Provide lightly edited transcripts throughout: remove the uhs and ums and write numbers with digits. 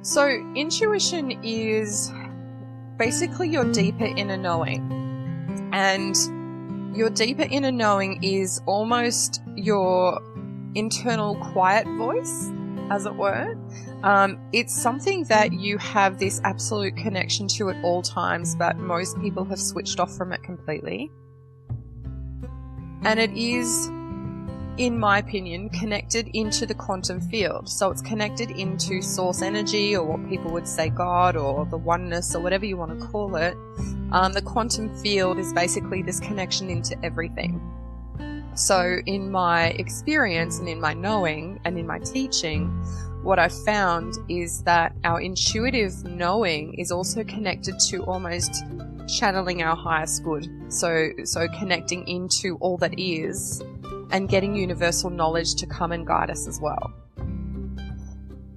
So intuition is basically your deeper inner knowing. And your deeper inner knowing is almost your internal quiet voice, as it were. It's something that you have this absolute connection to at all times, but most people have switched off from it completely. And it is, in my opinion, connected into the quantum field. So it's connected into source energy, or what people would say God, or the oneness, or whatever you want to call it. The quantum field is basically this connection into everything. So in my experience and in my knowing and in my teaching, what I've found is that our intuitive knowing is also connected to almost channeling our highest good. So connecting into all that is and getting universal knowledge to come and guide us as well.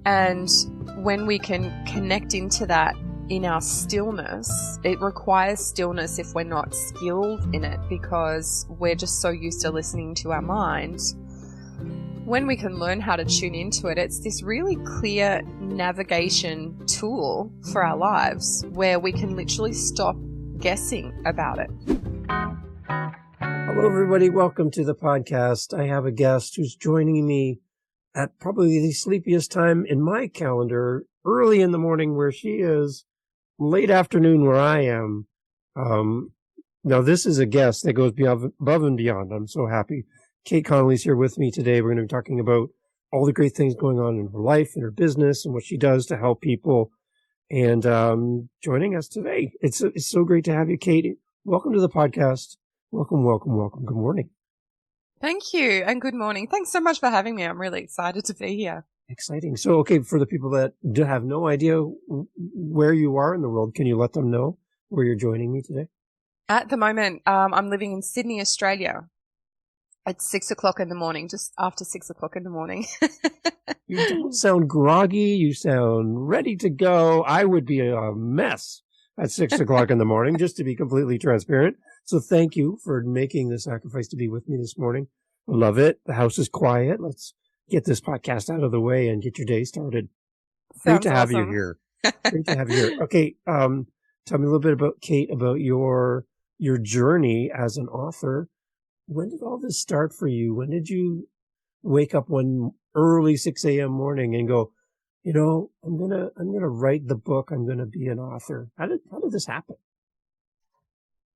And when we can connect into that in our stillness, it requires stillness if we're not skilled in it, because we're just so used to listening to our mind. When we can learn how to tune into it, it's this really clear navigation tool for our lives where we can literally stop guessing about it. Hello, everybody. Welcome to the podcast. I have a guest who's joining me at probably the sleepiest time in my calendar, early in the morning where she is, late afternoon where I am. Now, this is a guest that goes above and beyond. I'm so happy. Kate Connolly's here with me today. We're going to be talking about all the great things going on in her life and her business and what she does to help people. And joining us today, it's so great to have you, Kate. Welcome to the podcast. Welcome. Good morning. Thank you, and good morning. Thanks so much for having me. I'm really excited to be here. Exciting. So, okay, for the people that have no idea where you are in the world, can you let them know where you're joining me today? At the moment, I'm living in Sydney, Australia. It's 6 o'clock in the morning, just after 6 o'clock in the morning. You don't sound groggy. You sound ready to go. I would be a mess at 6 o'clock in the morning, just to be completely transparent. So thank you for making the sacrifice to be with me this morning. I love it. The house is quiet. Let's get this podcast out of the way and get your day started. Great to have you here. Great to have you here. Okay. Tell me a little bit about, Kate, about your journey as an author. When did all this start for you? When did you wake up one early 6 a.m. morning and go, you know, I'm gonna write the book. I'm gonna be an author. How did this happen?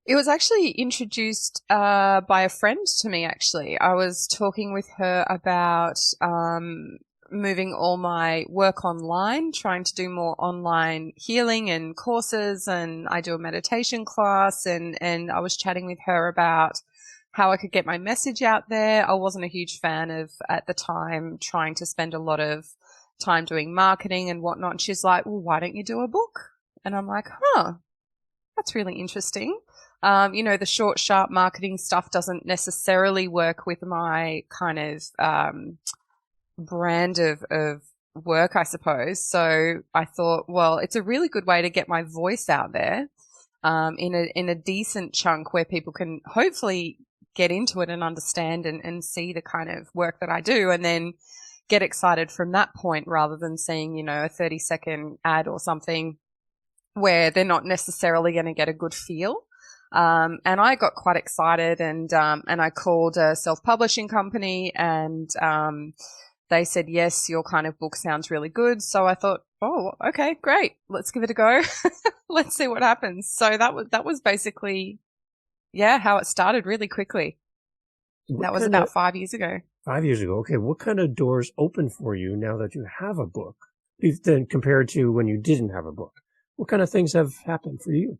It was actually introduced by a friend to me, actually. I was talking with her about moving all my work online, trying to do more online healing and courses, and I do a meditation class, and I was chatting with her about how I could get my message out there. I wasn't a huge fan of, at the time, trying to spend a lot of time doing marketing and whatnot. And she's like, well, why don't you do a book? And I'm like, that's really interesting. The short, sharp marketing stuff doesn't necessarily work with my kind of brand of work, I suppose. So I thought, well, it's a really good way to get my voice out there in a decent chunk where people can hopefully get into it and understand and see the kind of work that I do, and then get excited from that point rather than seeing, a 30-second ad or something where they're not necessarily going to get a good feel. And I got quite excited and I called a self-publishing company, and they said, yes, your kind of book sounds really good. So I thought, oh, okay, great. Let's give it a go. Let's see what happens. So that was basically, how it started really quickly. That was about 5 years ago. 5 years ago. Okay. What kind of doors open for you now that you have a book, then compared to when you didn't have a book? What kind of things have happened for you?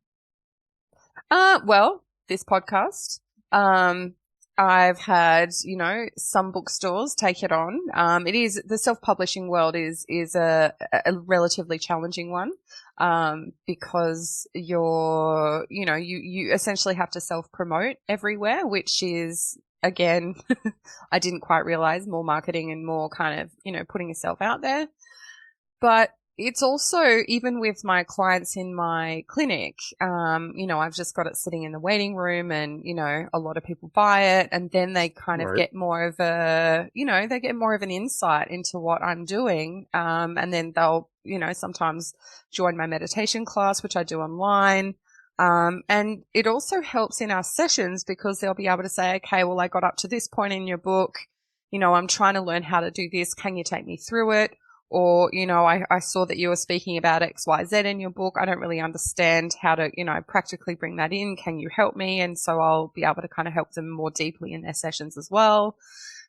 Well, this podcast, I've had, some bookstores take it on. The self-publishing world is a relatively challenging one, because you essentially have to self-promote everywhere, which is, again, I didn't quite realize, more marketing and more kind of, putting yourself out there. But it's also, even with my clients in my clinic, I've just got it sitting in the waiting room and, a lot of people buy it and then they kind of Right. get more of they get more of an insight into what I'm doing. And then they'll, sometimes join my meditation class, which I do online. And it also helps in our sessions because they'll be able to say, okay, well, I got up to this point in your book. I'm trying to learn how to do this. Can you take me through it? Or, I saw that you were speaking about XYZ in your book. I don't really understand how to, practically bring that in. Can you help me? And so I'll be able to kind of help them more deeply in their sessions as well.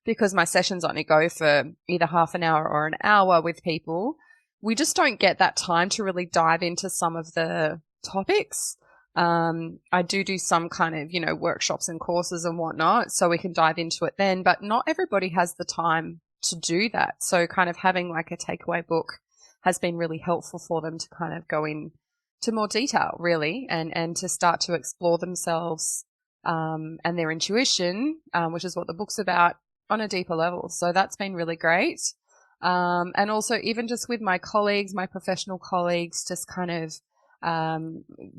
Because my sessions only go for either half an hour or an hour with people. We just don't get that time to really dive into some of the topics. I do some kind of, workshops and courses and whatnot, so we can dive into it then, but not everybody has the time to do that. So kind of having like a takeaway book has been really helpful for them to kind of go in to more detail really and to start to explore themselves and their intuition, which is what the book's about, on a deeper level. So that's been really great. And also even just with my colleagues, my professional colleagues, just kind of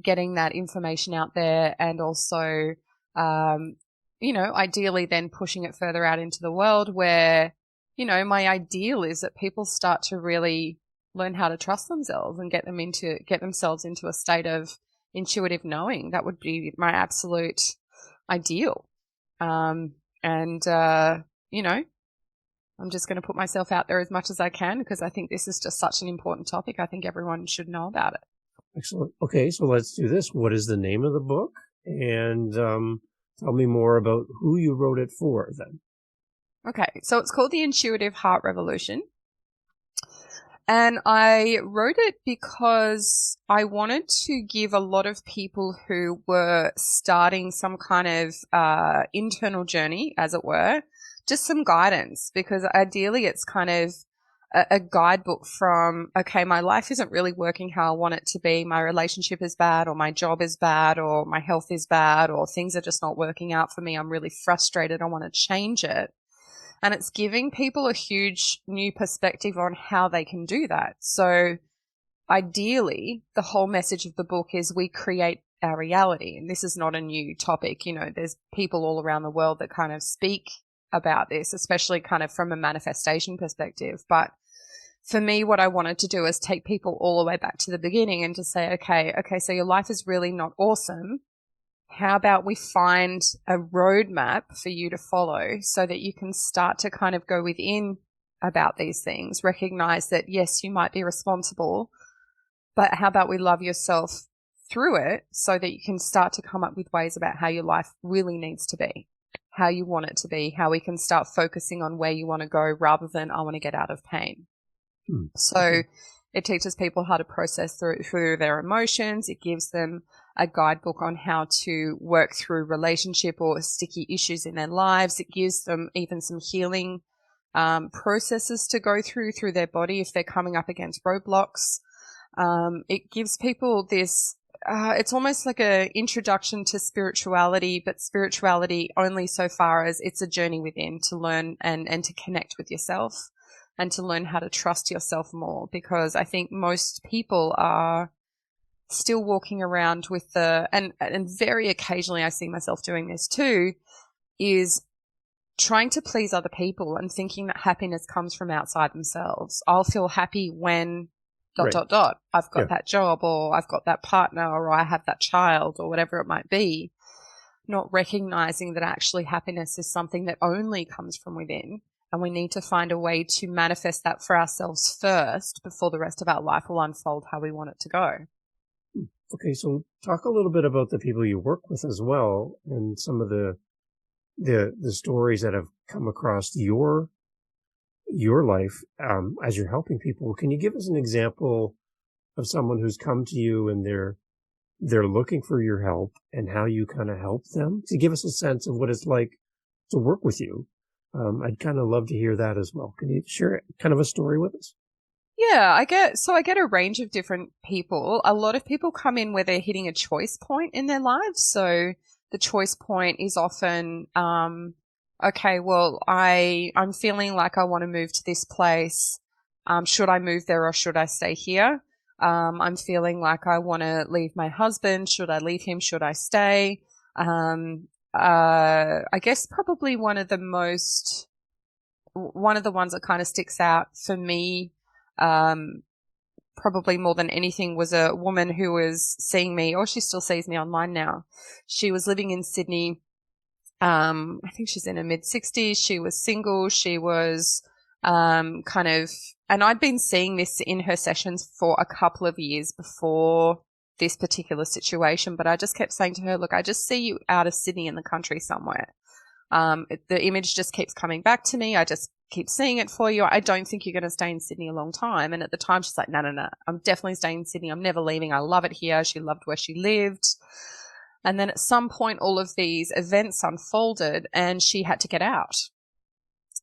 getting that information out there and also, ideally then pushing it further out into the world where, my ideal is that people start to really learn how to trust themselves and get themselves into a state of intuitive knowing. That would be my absolute ideal. And I'm just going to put myself out there as much as I can because I think this is just such an important topic. I think everyone should know about it. Excellent. Okay, so let's do this. What is the name of the book? And tell me more about who you wrote it for then. Okay, so it's called The Intuitive Heart Revolution. And I wrote it because I wanted to give a lot of people who were starting some kind of internal journey, as it were, just some guidance, because ideally it's kind of a guidebook from, okay, my life isn't really working how I want it to be. My relationship is bad, or my job is bad, or my health is bad, or things are just not working out for me. I'm really frustrated. I want to change it. And it's giving people a huge new perspective on how they can do that. So ideally, the whole message of the book is we create our reality. And this is not a new topic. There's people all around the world that kind of speak about this, especially kind of from a manifestation perspective. But for me, what I wanted to do is take people all the way back to the beginning and to say, okay, so your life is really not awesome. How about we find a roadmap for you to follow so that you can start to kind of go within about these things, recognize that, yes, you might be responsible, but how about we love yourself through it so that you can start to come up with ways about how your life really needs to be, how you want it to be, how we can start focusing on where you want to go rather than I want to get out of pain. So it teaches people how to process through their emotions. It gives them a guidebook on how to work through relationship or sticky issues in their lives. It gives them even some healing processes to go through their body if they're coming up against roadblocks. It gives people this, it's almost like an introduction to spirituality, but spirituality only so far as it's a journey within to learn and to connect with yourself and to learn how to trust yourself more, because I think most people are still walking around with and very occasionally I see myself doing this too, is trying to please other people and thinking that happiness comes from outside themselves. I'll feel happy when ... I've got that job, or I've got that partner, or I have that child, or whatever it might be, not recognizing that actually happiness is something that only comes from within. And we need to find a way to manifest that for ourselves first before the rest of our life will unfold how we want it to go. Okay, so talk a little bit about the people you work with as well, and some of the stories that have come across your life as you're helping people. Can you give us an example of someone who's come to you and they're looking for your help and how you kind of help them? To give us a sense of what it's like to work with you. I'd kind of love to hear that as well. Can you share kind of a story with us? Yeah, I get a range of different people. A lot of people come in where they're hitting a choice point in their lives. So the choice point is often, okay, well, I'm feeling like I want to move to this place, should I move there or should I stay here? I'm feeling like I want to leave my husband. Should I leave him? Should I stay? I guess probably one of the ones that kind of sticks out for me, probably more than anything, was a woman who was seeing me, or she still sees me online now. She was living in Sydney. I think she's in her mid-60s. She was single. She was kind of, and I'd been seeing this in her sessions for a couple of years before this particular situation, but I just kept saying to her, look, I just see you out of Sydney in the country somewhere. The image just keeps coming back to me. I just keep seeing it for you. I don't think you're going to stay in Sydney a long time. And at the time, she's like, no, I'm definitely staying in Sydney. I'm never leaving. I love it here. She loved where she lived. And then at some point, all of these events unfolded and she had to get out.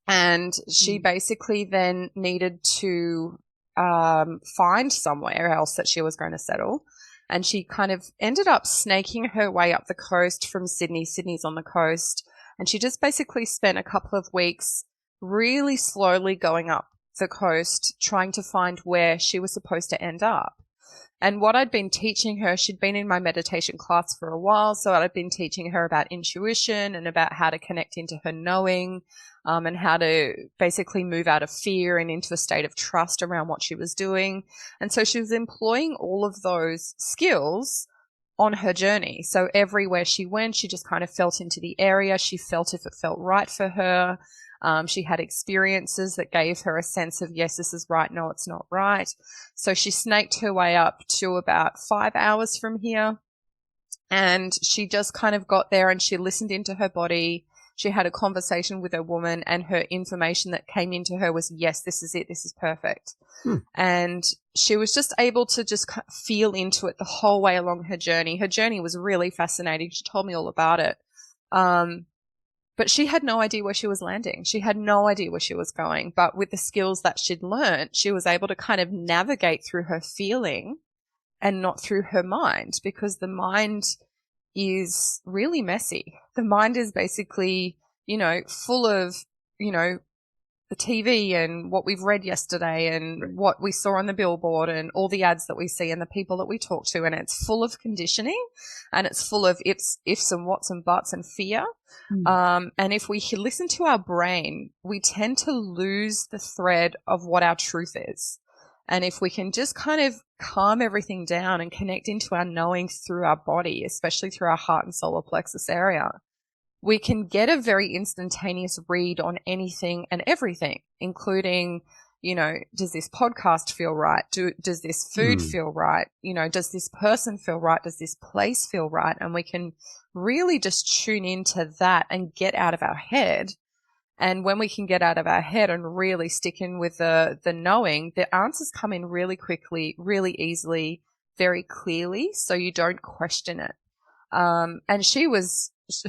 And she basically then needed to find somewhere else that she was going to settle. And she kind of ended up snaking her way up the coast from Sydney. Sydney's on the coast. And she just basically spent a couple of weeks really slowly going up the coast, trying to find where she was supposed to end up. And what I'd been teaching her, she'd been in my meditation class for a while, so I'd been teaching her about intuition and about how to connect into her knowing, and how to basically move out of fear and into a state of trust around what she was doing. And so she was employing all of those skills on her journey. So everywhere she went, she just kind of felt into the area. She felt if it felt right for her. She had experiences that gave her a sense of, yes, this is right. No, it's not right. So she snaked her way up to about 5 hours from here. And she just kind of got there and she listened into her body. She had a conversation with a woman and her information that came into her was, yes, this is it. This is perfect. And she was just able to just feel into it the whole way along her journey. Her journey was really fascinating. She told me all about it. But she had no idea where she was landing. She had no idea where she was going. But with the skills that she'd learned, she was able to kind of navigate through her feeling and not through her mind, because the mind is really messy. The mind is basically, full of, the TV and what we've read yesterday and what we saw on the billboard and all the ads that we see and the people that we talk to. And it's full of conditioning and it's full of ifs and whats and buts and fear. And if we listen to our brain, we tend to lose the thread of what our truth is. And if we can just kind of calm everything down and connect into our knowing through our body, especially through our heart and solar plexus area, we can get a very instantaneous read on anything and everything, including, does this podcast feel right? Does this food feel right? Does this person feel right? Does this place feel right? And we can really just tune into that and get out of our head. And when we can get out of our head and really stick in with the knowing, the answers come in really quickly, really easily, very clearly, so you don't question it. And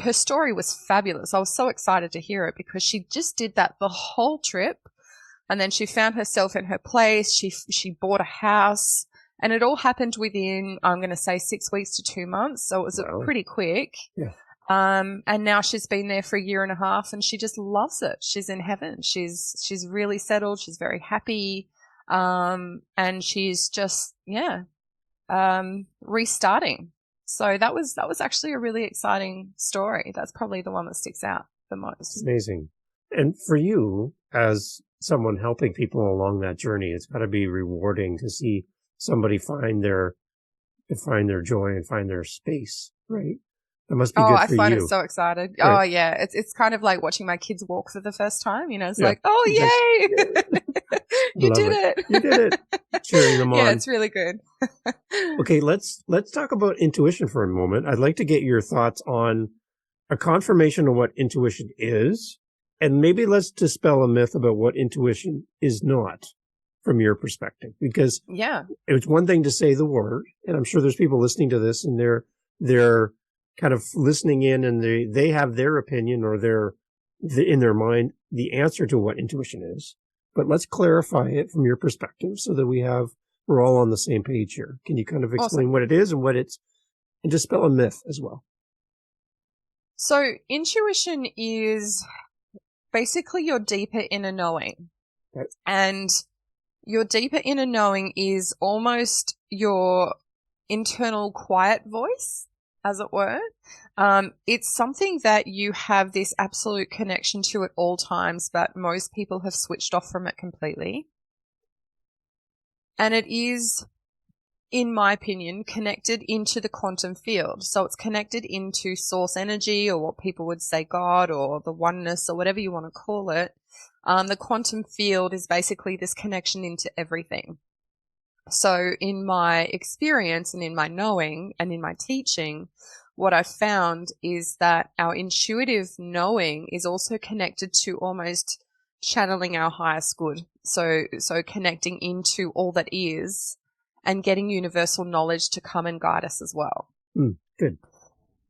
her story was fabulous. I was so excited to hear it because she just did that the whole trip. And then she found herself in her place. She bought a house and it all happened within, I'm going to say 6 weeks to 2 months. So it was pretty quick. Yeah. And now she's been there for a year and a half and she just loves it. She's in heaven. She's really settled. She's very happy. And she's just, restarting. So that was actually a really exciting story. That's probably the one that sticks out the most. It's amazing. And for you, as someone helping people along that journey, it's got to be rewarding to see somebody find their joy and find their space, right? That must be good for you. I find it so excited. Right. Oh yeah, it's kind of like watching my kids walk for the first time. It's like, oh yay, you did it! You did it! Cheering them on. Yeah, it's really good. Okay, let's talk about intuition for a moment. I'd like to get your thoughts on a confirmation of what intuition is, and maybe let's dispel a myth about what intuition is not from your perspective. Because it's one thing to say the word, and I'm sure there's people listening to this and they're kind of listening in and they have their opinion or in their mind the answer to what intuition is. But let's clarify it from your perspective so that we're all on the same page here. Can you kind of explain what it is and and dispel a myth as well? So intuition is basically your deeper inner knowing. Okay. And Your deeper inner knowing is almost your internal quiet voice, as it were. It's something that you have this absolute connection to at all times, but most people have switched off from it completely. And it is, in my opinion, connected into the quantum field. So it's connected into source energy, or what people would say God, or the oneness, or whatever you want to call it. The quantum field is basically this connection into everything. So in my experience and in my knowing and in my teaching, what I've found is that our intuitive knowing is also connected to almost channeling our highest good. So connecting into all that is and getting universal knowledge to come and guide us as well. Good.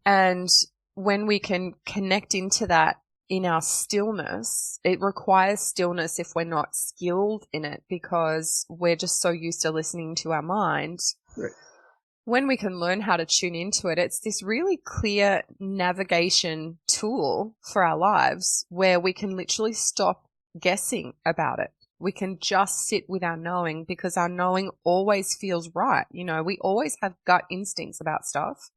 And when we can connect into that in our stillness, it requires stillness if we're not skilled in it, because we're just so used to listening to our mind. Right. When we can learn how to tune into it, it's this really clear navigation tool for our lives where we can literally stop guessing about it. We can just sit with our knowing, because our knowing always feels right. You know, we always have gut instincts about stuff.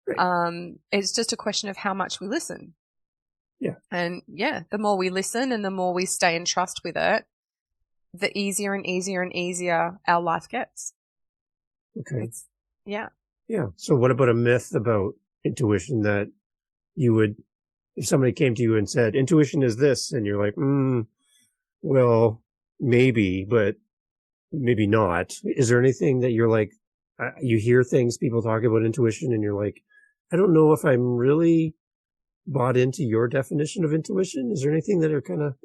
Right. It's just a question of how much we listen. Yeah. And yeah, the more we listen and the more we stay in trust with it, the easier and easier and easier our life gets. Okay. Yeah. Yeah. So what about a myth about intuition that you would, if somebody came to you and said, intuition is this, and you're like, well, maybe, but maybe not. Is there anything that you're like, you hear things, people talk about intuition, and you're like, I don't know if I'm really bought into your definition of intuition? Is there anything that are kind of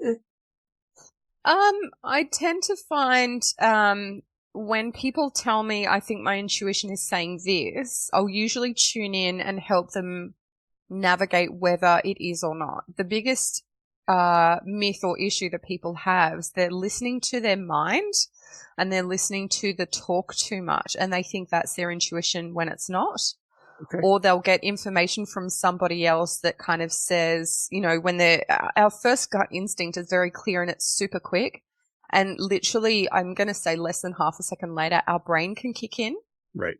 I tend to find when people tell me I think my intuition is saying this, I'll usually tune in and help them navigate whether it is or not. The biggest myth or issue that people have is they're listening to their mind and they're listening to the talk too much, and they think that's their intuition when it's not. Okay. Or they'll get information from somebody else that kind of says, you know, when our first gut instinct is very clear and it's super quick. And literally, I'm going to say less than half a second later, our brain can kick in. Right.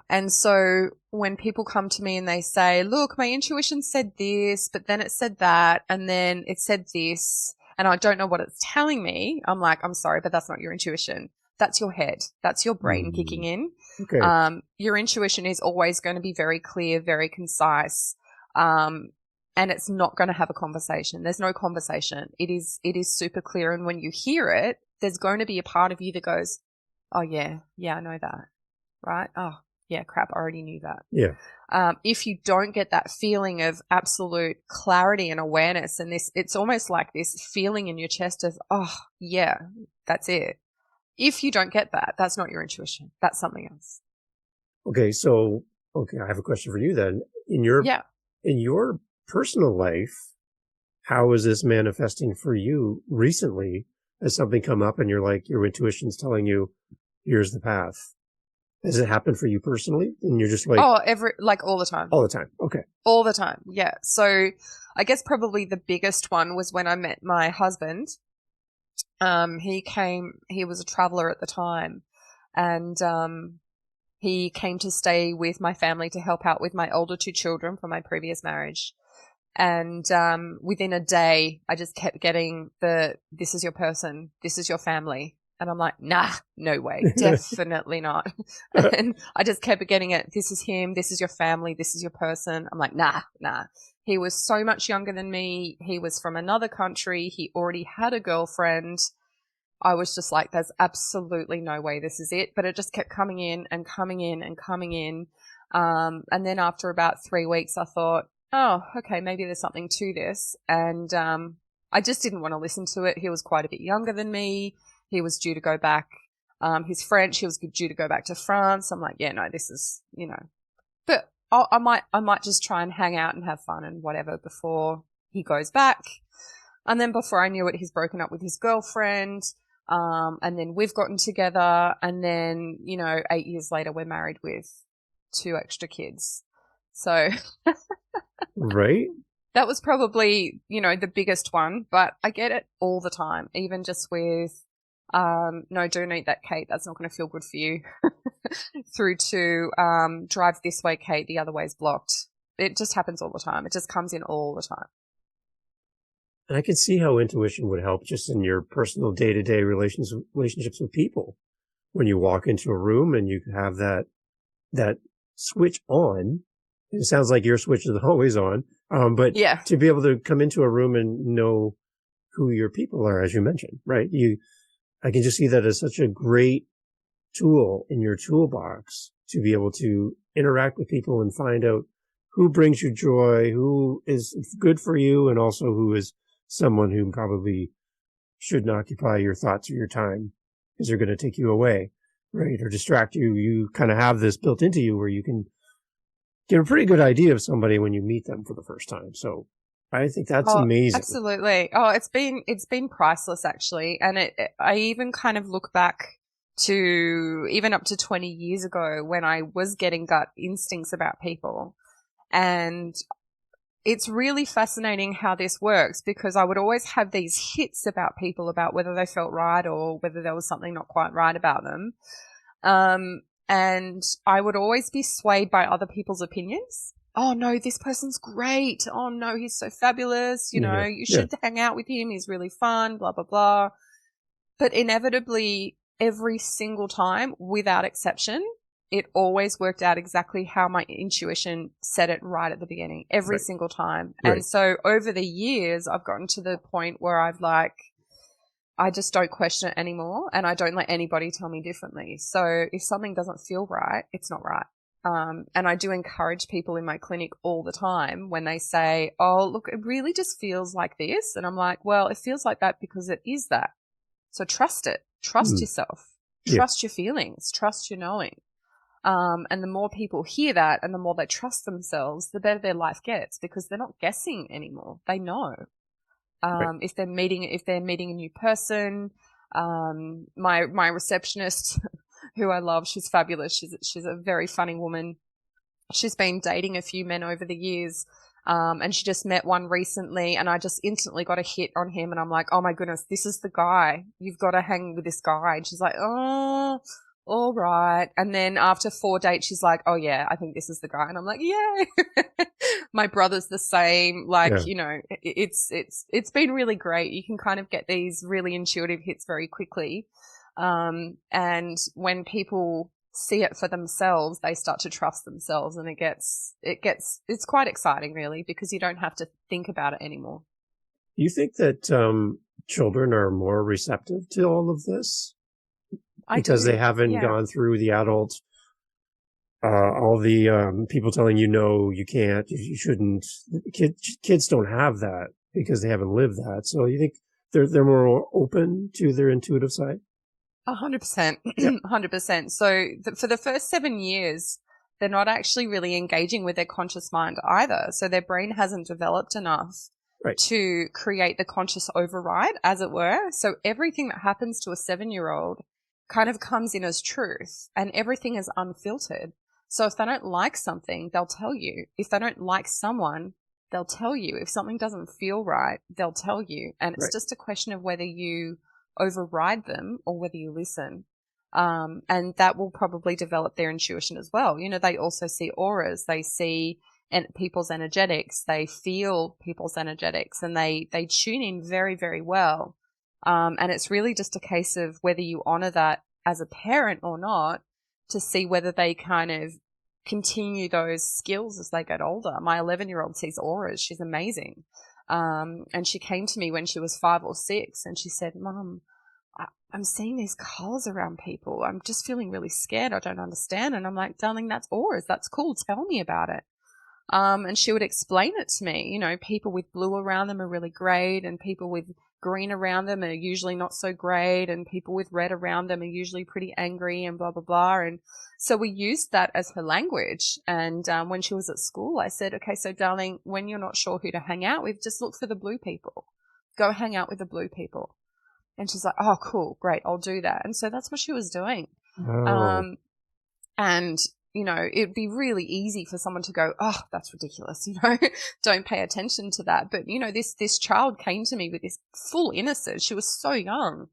And so when people come to me and they say, look, my intuition said this, but then it said that, and then it said this, and I don't know what it's telling me, I'm like, I'm sorry, but that's not your intuition. That's your head. That's your brain kicking in. Okay. Your intuition is always going to be very clear, very concise, and it's not going to have a conversation. There's no conversation. It is super clear, and when you hear it, there's going to be a part of you that goes, oh yeah, I know that, right? Oh yeah, crap, I already knew that. Yeah. If you don't get that feeling of absolute clarity and awareness, and it's almost like this feeling in your chest of, oh yeah, that's it. If you don't get that, that's not your intuition. That's something else. Okay. So, I have a question for you then. In your personal life, how is this manifesting for you recently? Has something come up and you're like, your intuition's telling you, here's the path? Has it happened for you personally? And you're just like, all the time. All the time. Okay. All the time. Yeah. So I guess probably the biggest one was when I met my husband. He was a traveler at the time, and he came to stay with my family to help out with my older two children from my previous marriage. And within a day, I just kept getting this is your person, this is your family. And I'm like, nah, no way, definitely not. And I just kept getting it, this is him, this is your family, this is your person. I'm like, nah. He was so much younger than me. He was from another country. He already had a girlfriend. I was just like, there's absolutely no way this is it. But it just kept coming in and coming in and coming in. And then after about 3 weeks, I thought, oh, okay, maybe there's something to this. And I just didn't want to listen to it. He was quite a bit younger than me. He was due to go back. He's French. He was due to go back to France. I'm like, yeah, no, this is, but I might just try and hang out and have fun and whatever before he goes back. And then before I knew it, he's broken up with his girlfriend. And then we've gotten together. And then, 8 years later, we're married with 2 extra kids. So right. That was probably, the biggest one, but I get it all the time, even just with no, don't eat that, Kate. That's not going to feel good for you. Through to drive this way, Kate. The other way's blocked. It just happens all the time. It just comes in all the time. And I can see how intuition would help just in your personal day-to-day relationships with people. When you walk into a room and you have that switch on, it sounds like your switch is always on. But Yeah. to be able to come into a room and know who your people are, as you mentioned, right? I can just see that as such a great tool in your toolbox to be able to interact with people and find out who brings you joy, who is good for you, and also who is someone who probably shouldn't occupy your thoughts or your time because they're going to take you away, right? Or distract you. You kind of have this built into you where you can get a pretty good idea of somebody when you meet them for the first time. So I think that's amazing. Absolutely. Oh, it's been priceless actually. And I even kind of look back to even up to 20 years ago when I was getting gut instincts about people. And it's really fascinating how this works because I would always have these hits about people about whether they felt right or whether there was something not quite right about them. And I would always be swayed by other people's opinions. Oh no, this person's great. Oh no, he's so fabulous. You should hang out with him. He's really fun, blah, blah, blah. But inevitably, every single time, without exception, it always worked out exactly how my intuition said it right at the beginning, every single time. Right. And so over the years, I've gotten to the point where I just don't question it anymore and I don't let anybody tell me differently. So if something doesn't feel right, it's not right. And I do encourage people in my clinic all the time when they say, oh, look, it really just feels like this. And I'm like, well, it feels like that because it is that. So trust it. Trust yourself. Trust your feelings. Trust your knowing. And the more people hear that and the more they trust themselves, the better their life gets because they're not guessing anymore. They know. If they're meeting a new person, my receptionist, who I love, she's fabulous. She's a very funny woman. She's been dating a few men over the years. And she just met one recently and I just instantly got a hit on him and I'm like, oh my goodness, this is the guy. You've got to hang with this guy. And she's like, oh, all right. And then after 4 dates, she's like, oh yeah, I think this is the guy. And I'm like, yay. My brother's the same. It's been really great. You can kind of get these really intuitive hits very quickly. And when people see it for themselves, they start to trust themselves and it's quite exciting really because you don't have to think about it anymore. Do you think that children are more receptive to all of this? Because they haven't gone through the adult, all the people telling you, no, you can't, you shouldn't. Kids don't have that because they haven't lived that. So you think they're more open to their intuitive side? 100%. 100%. So for the first 7 years, they're not actually really engaging with their conscious mind either. So their brain hasn't developed enough to create the conscious override, as it were. So everything that happens to a 7-year-old kind of comes in as truth and everything is unfiltered. So if they don't like something, they'll tell you. If they don't like someone, they'll tell you. If something doesn't feel right, they'll tell you. And it's just a question of whether you override them or whether you listen. And that will probably develop their intuition as well. They also see auras, they see people's energetics, they feel people's energetics, and they tune in very, very well. And it's really just a case of whether you honor that as a parent or not to see whether they kind of continue those skills as they get older. My 11-year-old sees auras. She's amazing. And she came to me when she was 5 or 6 and she said, Mom, I'm seeing these colors around people. I'm just feeling really scared. I don't understand. And I'm like, darling, that's auras. That's cool. Tell me about it. And she would explain it to me. People with blue around them are really great and people with green around them are usually not so great and people with red around them are usually pretty angry and blah, blah, blah. And so we used that as her language. And when she was at school, I said, okay, so darling, when you're not sure who to hang out with, just look for the blue people. Go hang out with the blue people. And she's like, oh, cool, great, I'll do that. And so that's what she was doing. Oh. And it'd be really easy for someone to go, oh, that's ridiculous, don't pay attention to that. But, this child came to me with this full innocence. She was so young.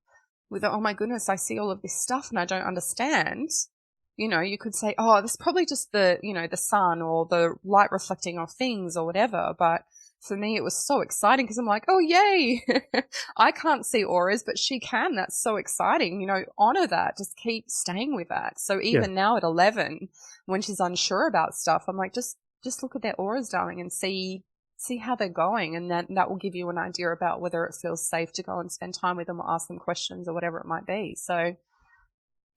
with, oh my goodness, I see all of this stuff and I don't understand. You could say, oh, this is probably just the sun or the light reflecting off things or whatever. But for me, it was so exciting because I'm like, oh, yay. I can't see auras, but she can. That's so exciting. Honor that. Just keep staying with that. So Yeah. even now at 11, when she's unsure about stuff, I'm like, just look at their auras, darling, and see how they're going. And that will give you an idea about whether it feels safe to go and spend time with them or ask them questions or whatever it might be. So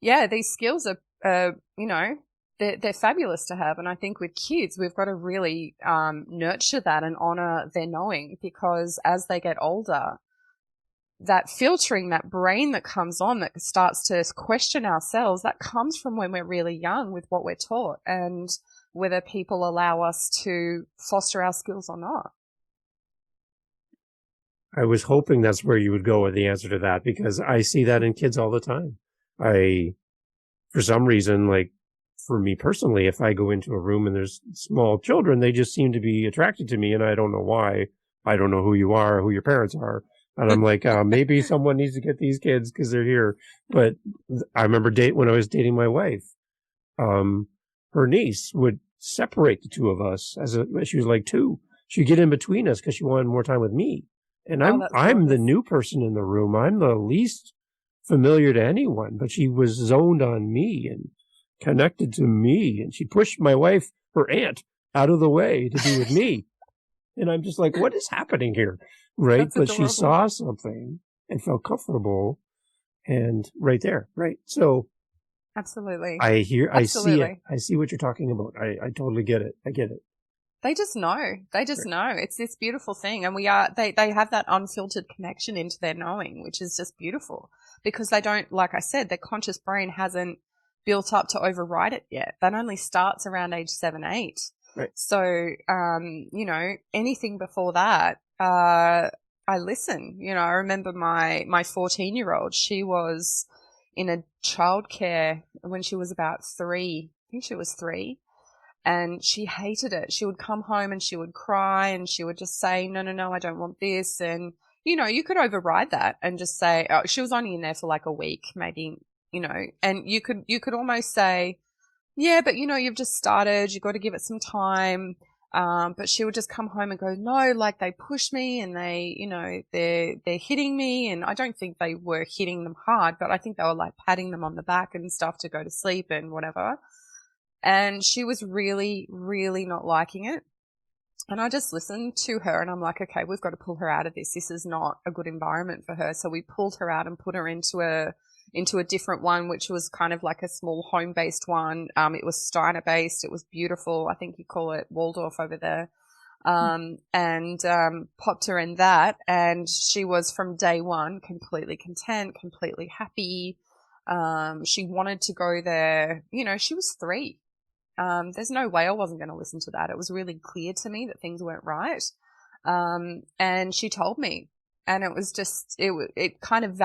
yeah, these skills are, they're fabulous to have. And I think with kids, we've got to really nurture that and honor their knowing, because as they get older, that filtering, that brain that comes on that starts to question ourselves, that comes from when we're really young with what we're taught and whether people allow us to foster our skills or not. I was hoping that's where you would go with the answer to that, because I see that in kids all the time. For some reason, like for me personally, if I go into a room and there's small children, they just seem to be attracted to me, and I don't know why. I don't know who you are, who your parents are. And I'm like, maybe someone needs to get these kids because they're here. But I remember when I was dating my wife, her niece would separate the two of us as she was like 2. She'd get in between us because she wanted more time with me. And I'm the new person in the room. I'm the least familiar to anyone, but she was zoned on me and connected to me. And she pushed my wife, her aunt, out of the way to be with me. And I'm just like, what is happening here? Right. But she saw something and felt comfortable, and right there. Right. So absolutely. I see it. I see what you're talking about. I totally get it. I get it. They just know. They just know. It's this beautiful thing. And they have that unfiltered connection into their knowing, which is just beautiful, because they don't, like I said, their conscious brain hasn't built up to override it yet. That only starts around age 7, 8. Right. So, anything before that, I listen. I remember my 14-year-old, she was in a childcare when she was about 3. I think she was 3. And she hated it. She would come home and she would cry and she would just say, no, I don't want this. And, you could override that and just say, oh, she was only in there for like a week, maybe, and you could almost say, yeah, but you've just started, you've got to give it some time. But she would just come home and go, no, like they push me and they, they're hitting me. And I don't think they were hitting them hard, but I think they were like patting them on the back and stuff to go to sleep and whatever. And she was really, really not liking it. And I just listened to her and I'm like, okay, we've got to pull her out of this. This is not a good environment for her. So we pulled her out and put her into a different one, which was kind of like a small home-based one. It was Steiner-based. It was beautiful. I think you call it Waldorf over there. And popped her in that. And she was from day one completely content, completely happy. She wanted to go there. She was 3. There's no way I wasn't going to listen to that. It was really clear to me that things weren't right. And she told me, and it was just, it kind of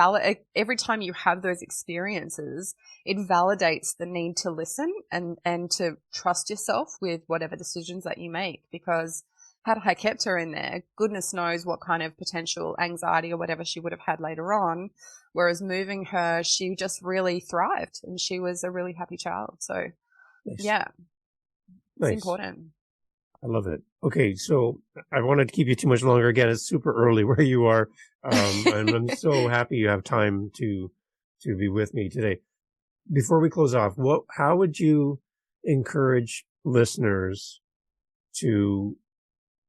every time you have those experiences, it validates the need to listen and to trust yourself with whatever decisions that you make, because had I kept her in there, goodness knows what kind of potential anxiety or whatever she would have had later on. Whereas moving her, she just really thrived and she was a really happy child. So nice. Yeah, nice. It's important. I love it. Okay, so I wanted to keep you too much longer. Again, it's super early where you are, and I'm so happy you have time to be with me today. Before we close off, how would you encourage listeners to,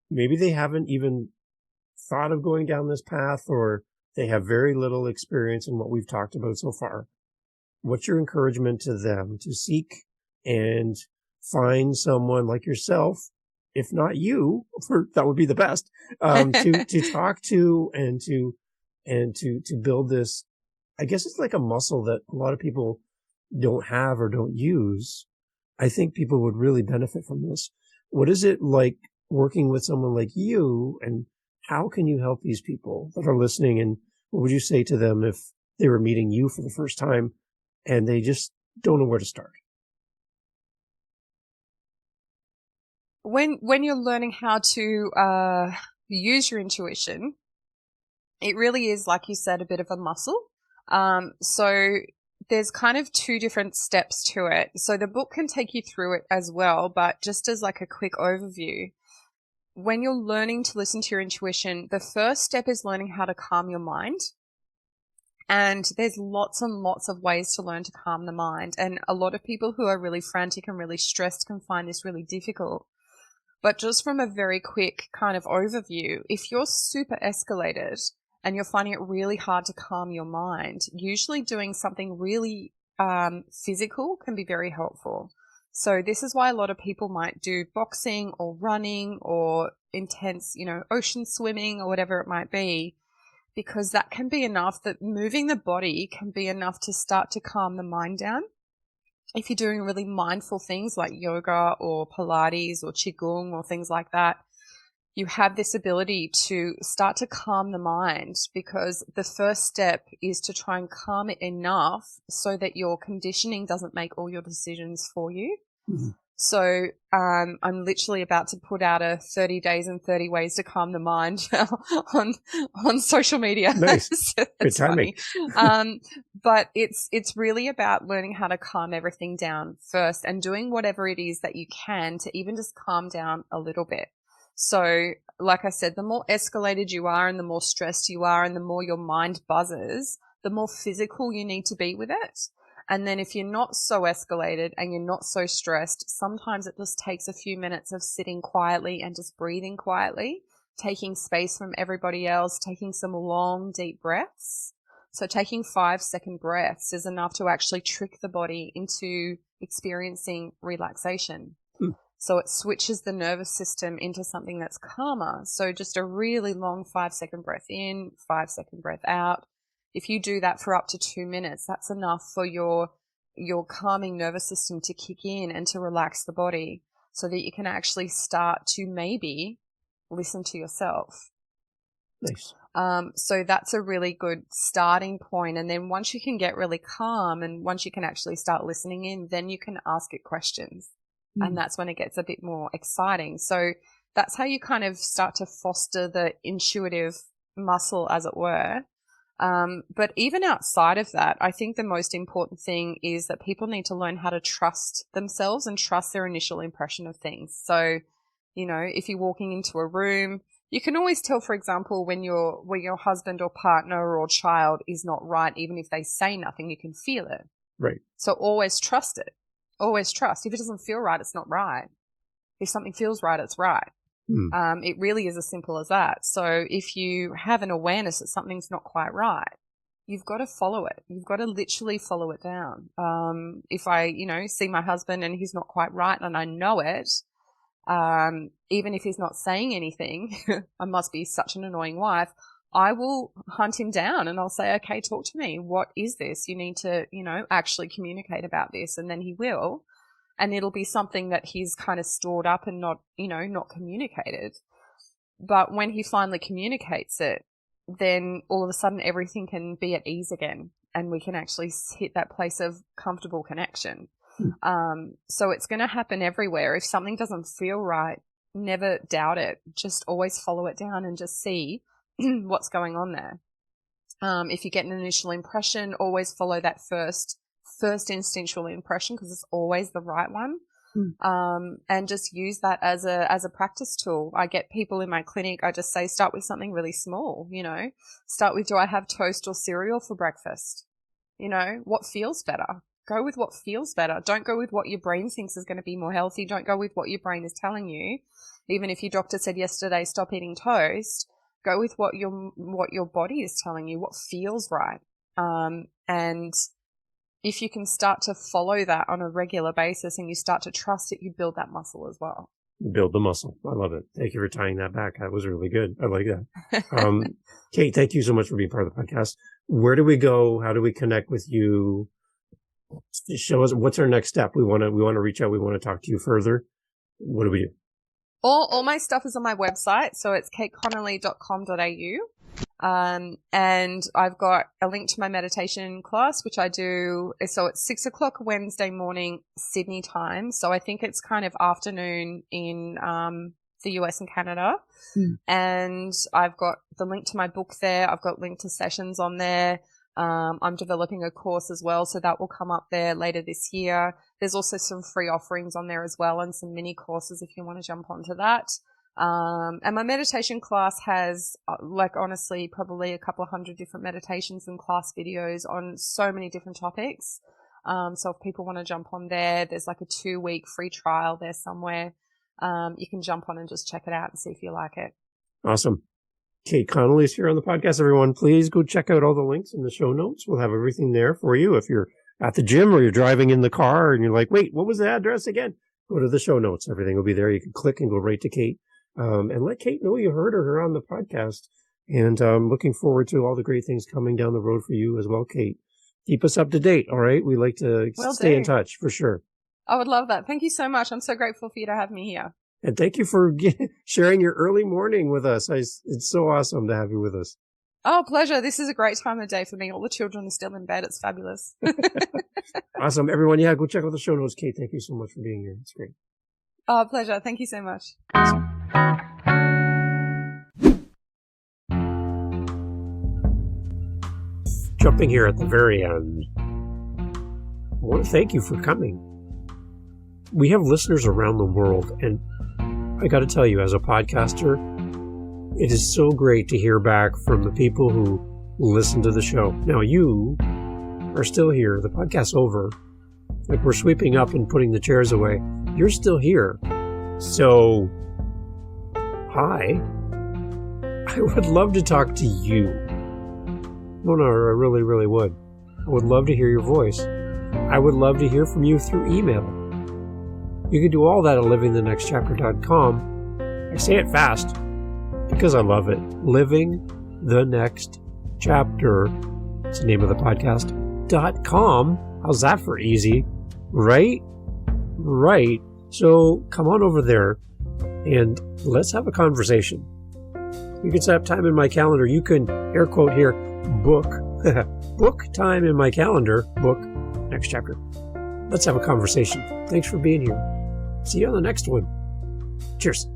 maybe they haven't even thought of going down this path, or they have very little experience in what we've talked about so far? What's your encouragement to them to seek and find someone like yourself, if not you, that would be the best, to talk to and to build this? I guess it's like a muscle that a lot of people don't have or don't use. I think people would really benefit from this. What is it like working with someone like you, and how can you help these people that are listening? And what would you say to them if they were meeting you for the first time and they just don't know where to start? When you're learning how to use your intuition, it really is, like you said, a bit of a muscle. So there's kind of two different steps to it. So the book can take you through it as well, but just as like a quick overview, when you're learning to listen to your intuition, the first step is learning how to calm your mind. And there's lots and lots of ways to learn to calm the mind. And a lot of people who are really frantic and really stressed can find this really difficult. But just from a very quick kind of overview, if you're super escalated and you're finding it really hard to calm your mind, usually doing something really physical can be very helpful. So this is why a lot of people might do boxing or running or intense, ocean swimming or whatever it might be, because that can be enough, that moving the body can be enough to start to calm the mind down. If you're doing really mindful things like yoga or Pilates or Qigong or things like that, you have this ability to start to calm the mind, because the first step is to try and calm it enough so that your conditioning doesn't make all your decisions for you. Mm-hmm. So I'm literally about to put out a 30 days and 30 ways to calm the mind on social media. Nice. So good timing. But it's really about learning how to calm everything down first and doing whatever it is that you can to even just calm down a little bit. So like I said, the more escalated you are and the more stressed you are and the more your mind buzzes, the more physical you need to be with it. And then if you're not so escalated and you're not so stressed, sometimes it just takes a few minutes of sitting quietly and just breathing quietly, taking space from everybody else, taking some long, deep breaths. So taking 5-second breaths is enough to actually trick the body into experiencing relaxation. So it switches the nervous system into something that's calmer. So just a really long 5-second breath in, 5-second breath out. If you do that for up to 2 minutes, that's enough for your calming nervous system to kick in and to relax the body so that you can actually start to maybe listen to yourself. Nice. So that's a really good starting point. And then once you can get really calm and once you can actually start listening in, then you can ask it questions. And that's when it gets a bit more exciting. So that's how you kind of start to foster the intuitive muscle, as it were. But even outside of that, I think the most important thing is that people need to learn how to trust themselves and trust their initial impression of things. So, if you're walking into a room, you can always tell, for example, when your husband or partner or child is not right, even if they say nothing, you can feel it. Right. So always trust it. Always trust. If it doesn't feel right, it's not right. If something feels right, it's right. It really is as simple as that. So if you have an awareness that something's not quite right, you've got to follow it. You've got to literally follow it down. If I, see my husband and he's not quite right and I know it, even if he's not saying anything, I must be such an annoying wife, I will hunt him down and I'll say, okay, talk to me. What is this? You need to, actually communicate about this. And then he will. And it'll be something that he's kind of stored up and not communicated. But when he finally communicates it, then all of a sudden everything can be at ease again and we can actually hit that place of comfortable connection. So it's going to happen everywhere. If something doesn't feel right, never doubt it. Just always follow it down and just see what's going on there. If you get an initial impression, always follow that first instinctual impression because it's always the right one. And just use that as a practice tool. I get people in my clinic, I just say, start with something really small, start with, do I have toast or cereal for breakfast? What feels better? Go with what feels better. Don't go with what your brain thinks is going to be more healthy. Don't go with what your brain is telling you. Even if your doctor said yesterday, stop eating toast, go with what your body is telling you, what feels right. And if you can start to follow that on a regular basis and you start to trust it, you build that muscle as well. You build the muscle. I love it. Thank you for tying that back. That was really good. I like that. Kate, thank you so much for being part of the podcast. Where do we go? How do we connect with you? Show us what's our next step. We want to reach out. We want to talk to you further. What do we do? All my stuff is on my website. So it's kateconnolly.com.au. And I've got a link to my meditation class, which I do. So it's 6:00 Wednesday morning, Sydney time. So I think it's kind of afternoon in, the US and Canada. And I've got the link to my book there. I've got link to sessions on there. I'm developing a course as well, so that will come up there later this year. There's also some free offerings on there as well, and some mini courses if you want to jump onto that. And my meditation class has, honestly, probably a couple of hundred different meditations and class videos on so many different topics. So if people want to jump on there, there's like a 2-week free trial there somewhere. You can jump on and just check it out and see if you like it. Awesome. Kate Connolly is here on the podcast. Everyone, please go check out all the links in the show notes. We'll have everything there for you. If you're at the gym or you're driving in the car and you're like, wait, what was the address again? Go to the show notes. Everything will be there. You can click and go right to Kate. And let Kate know you heard her on the podcast. And looking forward to all the great things coming down the road for you as well, Kate. Keep us up to date, all right? We like to stay in touch, for sure. I would love that. Thank you so much. I'm so grateful for you to have me here. And thank you for sharing your early morning with us. It's so awesome to have you with us. Oh, pleasure. This is a great time of day for me. All the children are still in bed. It's fabulous. Awesome. Everyone, yeah, go check out the show notes. Kate, thank you so much for being here. It's great. Oh, pleasure. Thank you so much. Jumping here at the very end, I want to thank you for coming. We have listeners around the world, and I got to tell you, as a podcaster, it is so great to hear back from the people who listen to the show. Now, you are still here. The podcast's over. Like, we're sweeping up and putting the chairs away. You're still here. So, hi. I would love to talk to you. No, I really, really would. I would love to hear your voice. I would love to hear from you through email. You can do all that at livingthenextchapter.com. I say it fast because I love it. Living the Next Chapter. It's the name of the podcast. .com. How's that for easy? Right? Right. So come on over there and let's have a conversation. You can set up time in my calendar. You can, air quote here, book. Book time in my calendar. Book next chapter. Let's have a conversation. Thanks for being here. See you on the next one. Cheers.